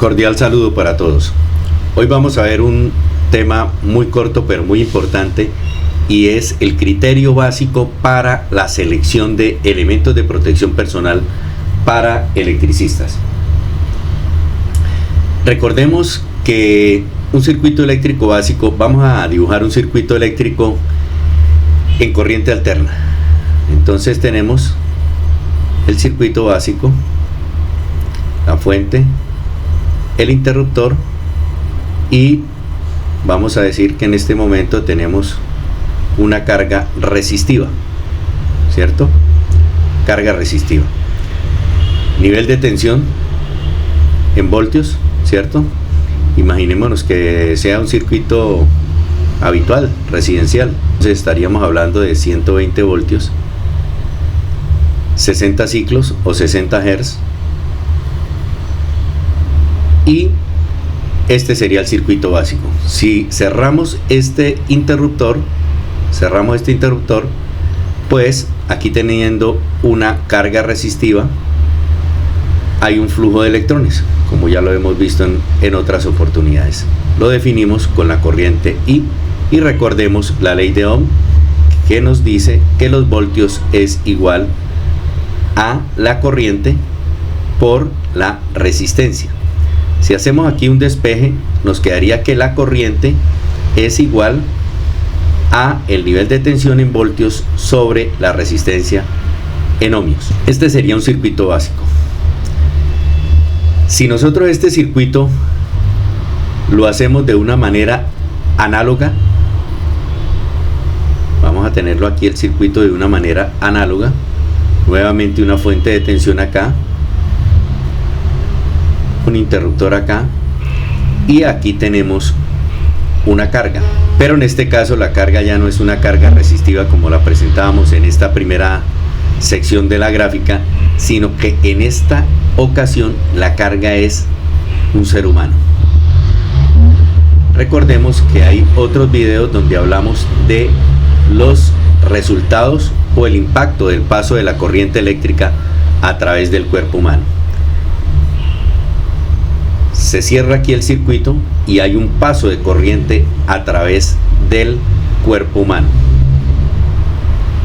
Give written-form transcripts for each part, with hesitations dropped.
Cordial saludo para todos. Hoy vamos a ver un tema muy corto pero muy importante, y es el criterio básico para la selección de elementos de protección personal para electricistas. Recordemos que un circuito eléctrico básico, vamos a dibujar un circuito eléctrico en corriente alterna. Entonces tenemos el circuito básico, la fuente, el interruptor, y vamos a decir que en este momento tenemos una carga resistiva, ¿cierto? Carga resistiva. Nivel de tensión en voltios, ¿cierto? Imaginémonos que sea un circuito habitual, residencial. Entonces estaríamos hablando de 120 voltios, 60 ciclos o 60 Hz. Y este sería el circuito básico. Si cerramos este interruptor, pues aquí teniendo una carga resistiva, hay un flujo de electrones, como ya lo hemos visto en otras oportunidades. Lo definimos con la corriente I, y recordemos la ley de Ohm, que nos dice que los voltios es igual a la corriente por la resistencia. Si hacemos aquí un despeje, nos quedaría que la corriente es igual a el nivel de tensión en voltios sobre la resistencia en ohmios. Este sería un circuito básico. Si nosotros este circuito lo hacemos de una manera análoga, vamos a tenerlo aquí el circuito de una manera análoga, nuevamente una fuente de tensión acá, un interruptor acá, y aquí tenemos una carga, pero en este caso la carga ya no es una carga resistiva como la presentábamos en esta primera sección de la gráfica, sino que en esta ocasión la carga es un ser humano. Recordemos que hay otros videos donde hablamos de los resultados o el impacto del paso de la corriente eléctrica a través del cuerpo humano. Se cierra aquí el circuito y hay un paso de corriente a través del cuerpo humano,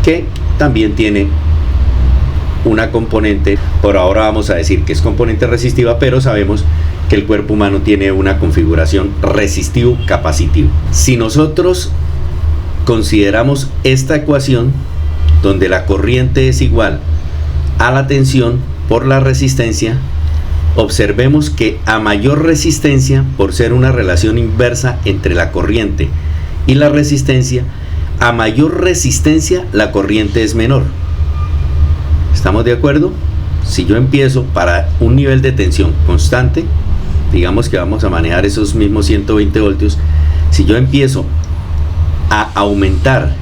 que también tiene una componente, por ahora vamos a decir que es componente resistiva, pero sabemos que el cuerpo humano tiene una configuración resistivo-capacitivo. Si nosotros consideramos esta ecuación, donde la corriente es igual a la tensión por la resistencia, observemos que a mayor resistencia, por ser una relación inversa entre la corriente y la resistencia, a mayor resistencia la corriente es menor. ¿Estamos de acuerdo? Si yo empiezo para un nivel de tensión constante, digamos que vamos a manejar esos mismos 120 voltios, si yo empiezo a aumentar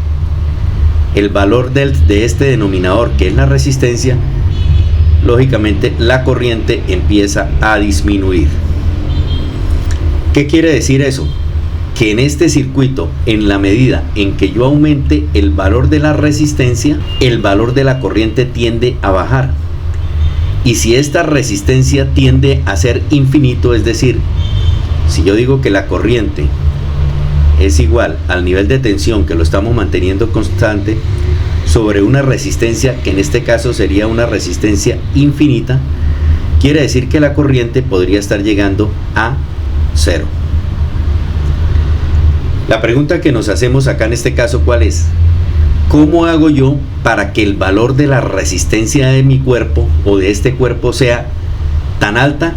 el valor de este denominador, que es la resistencia, lógicamente la corriente empieza a disminuir. ¿Qué quiere decir eso? Que en este circuito, en la medida en que yo aumente el valor de la resistencia, el valor de la corriente tiende a bajar. Y si esta resistencia tiende a ser infinito, es decir, si yo digo que la corriente es igual al nivel de tensión, que lo estamos manteniendo constante, sobre una resistencia que en este caso sería una resistencia infinita, quiere decir que la corriente podría estar llegando a cero. La pregunta que nos hacemos acá en este caso, ¿cuál es? ¿Cómo hago yo para que el valor de la resistencia de mi cuerpo o de este cuerpo sea tan alta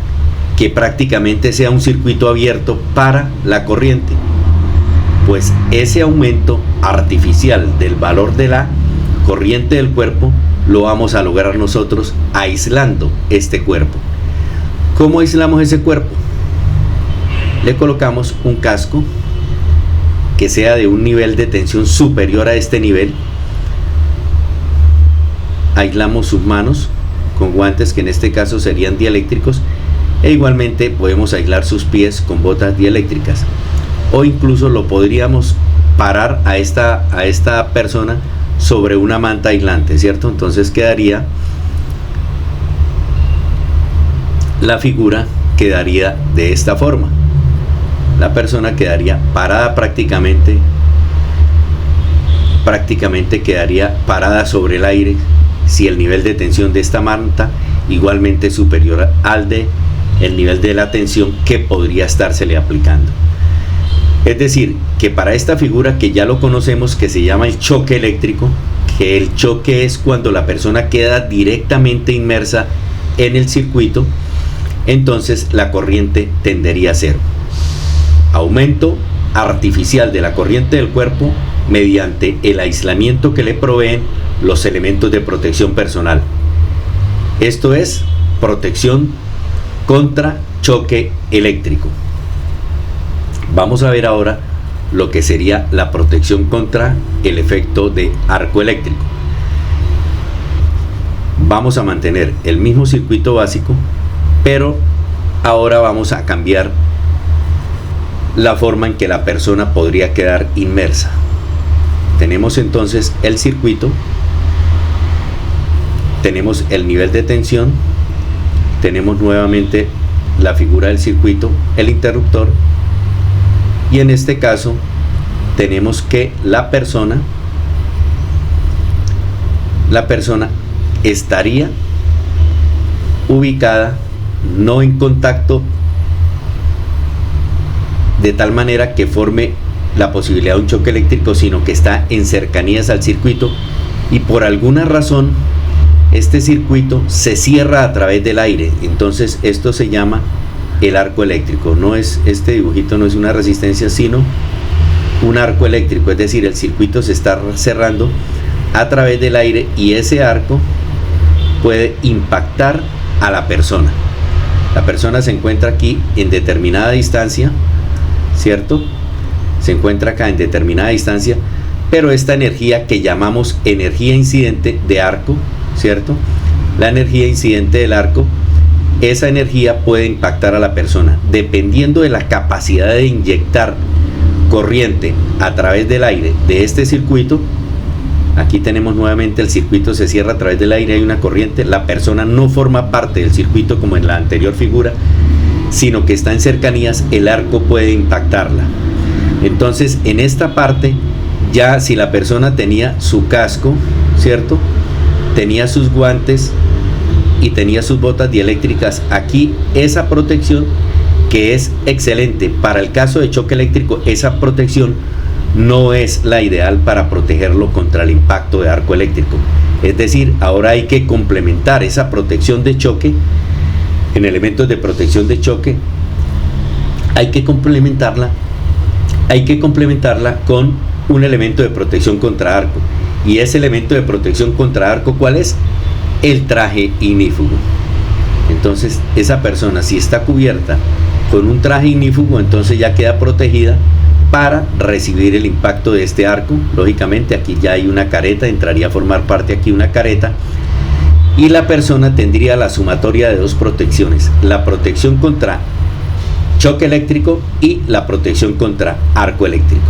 que prácticamente sea un circuito abierto para la corriente? Pues ese aumento artificial del valor de la corriente del cuerpo lo vamos a lograr nosotros aislando este cuerpo. ¿Cómo aislamos ese cuerpo? Le colocamos un casco que sea de un nivel de tensión superior a este nivel. Aislamos sus manos con guantes, que en este caso serían dieléctricos, e igualmente podemos aislar sus pies con botas dieléctricas, o incluso lo podríamos parar a esta persona sobre una manta aislante, ¿cierto? Entonces quedaría la figura quedaría de esta forma. La persona quedaría parada prácticamente quedaría parada sobre el aire si el nivel de tensión de esta manta igualmente es superior al de el nivel de la tensión que podría estársele aplicando. Es decir, que para esta figura que ya lo conocemos, que se llama el choque eléctrico, que el choque es cuando la persona queda directamente inmersa en el circuito, entonces la corriente tendería a cero. Aumento artificial de la corriente del cuerpo mediante el aislamiento que le proveen los elementos de protección personal. Esto es protección contra choque eléctrico. Vamos a ver ahora lo que sería la protección contra el efecto de arco eléctrico. Vamos a mantener el mismo circuito básico, pero ahora vamos a cambiar la forma en que la persona podría quedar inmersa. Tenemos entonces el circuito, tenemos el nivel de tensión, tenemos nuevamente la figura del circuito, el interruptor, y en este caso tenemos que la persona estaría ubicada no en contacto de tal manera que forme la posibilidad de un choque eléctrico, sino que está en cercanías al circuito, y por alguna razón este circuito se cierra a través del aire. Entonces esto se llama el arco eléctrico. No es, este dibujito no es una resistencia, sino un arco eléctrico, es decir, el circuito se está cerrando a través del aire y ese arco puede impactar a la persona. La persona se encuentra aquí en determinada distancia, ¿cierto? Se encuentra acá en determinada distancia, pero esta energía que llamamos energía incidente de arco, ¿cierto? La energía incidente del arco, esa energía puede impactar a la persona dependiendo de la capacidad de inyectar corriente a través del aire de este circuito. Aquí tenemos nuevamente el circuito se cierra a través del aire, hay una corriente, la persona no forma parte del circuito como en la anterior figura, sino que está en cercanías, el arco puede impactarla. Entonces en esta parte, ya si la persona tenía su casco, ¿cierto? Tenía sus guantes y tenía sus botas dieléctricas, aquí esa protección, que es excelente para el caso de choque eléctrico, esa protección no es la ideal para protegerlo contra el impacto de arco eléctrico. Es decir, ahora hay que complementar esa protección de choque en elementos de protección de choque, hay que complementarla con un elemento de protección contra arco. Y ese elemento de protección contra arco, ¿cuál es? El traje ignífugo. Entonces esa persona, si está cubierta con un traje ignífugo, entonces ya queda protegida para recibir el impacto de este arco. Lógicamente aquí ya hay una careta, entraría a formar parte aquí una careta, y la persona tendría la sumatoria de dos protecciones: la protección contra choque eléctrico y la protección contra arco eléctrico.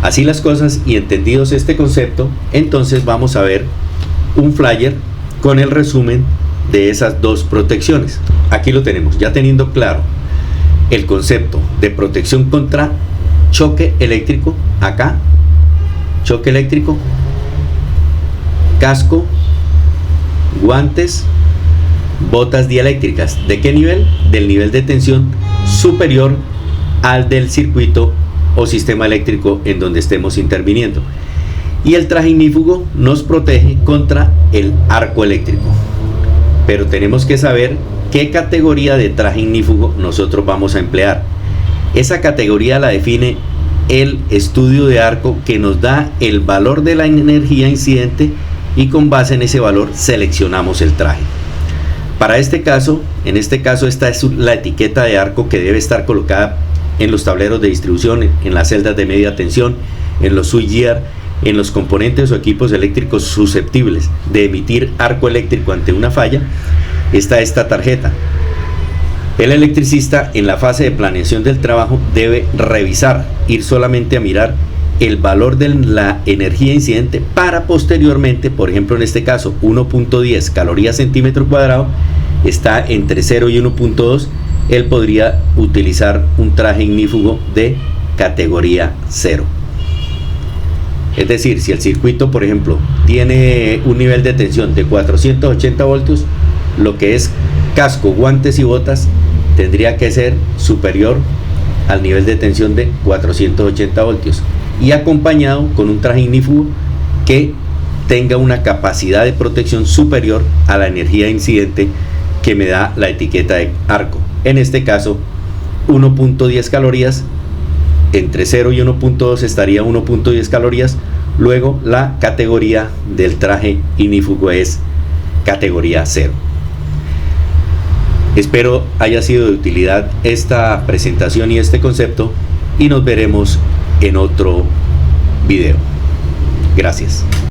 Así las cosas, y entendidos este concepto, entonces vamos a ver un flyer con el resumen de esas dos protecciones. Aquí lo tenemos, ya teniendo claro el concepto de protección contra choque eléctrico. Acá, choque eléctrico, casco, guantes, botas dieléctricas. ¿De qué nivel? Del nivel de tensión superior al del circuito o sistema eléctrico en donde estemos interviniendo. Y el traje ignífugo nos protege contra el arco eléctrico. Pero tenemos que saber qué categoría de traje ignífugo nosotros vamos a emplear. Esa categoría la define el estudio de arco, que nos da el valor de la energía incidente, y con base en ese valor seleccionamos el traje. Para este caso, en este caso, esta es la etiqueta de arco que debe estar colocada en los tableros de distribución, en las celdas de media tensión, en los switchgear, en los componentes o equipos eléctricos susceptibles de emitir arco eléctrico ante una falla. Está esta tarjeta. El electricista, en la fase de planeación del trabajo, debe revisar, ir solamente a mirar el valor de la energía incidente para posteriormente, por ejemplo en este caso 1.10 calorías centímetro cuadrado, está entre 0 y 1.2, él podría utilizar un traje ignífugo de categoría 0. Es decir, si el circuito, por ejemplo, tiene un nivel de tensión de 480 voltios, lo que es casco, guantes y botas tendría que ser superior al nivel de tensión de 480 voltios y acompañado con un traje ignífugo que tenga una capacidad de protección superior a la energía incidente que me da la etiqueta de arco. En este caso, 1.10 calorías, entre 0 y 1.2 estaría 1.10 calorías. Luego la categoría del traje ignífugo es categoría 0. Espero haya sido de utilidad esta presentación y este concepto, y nos veremos en otro video. Gracias.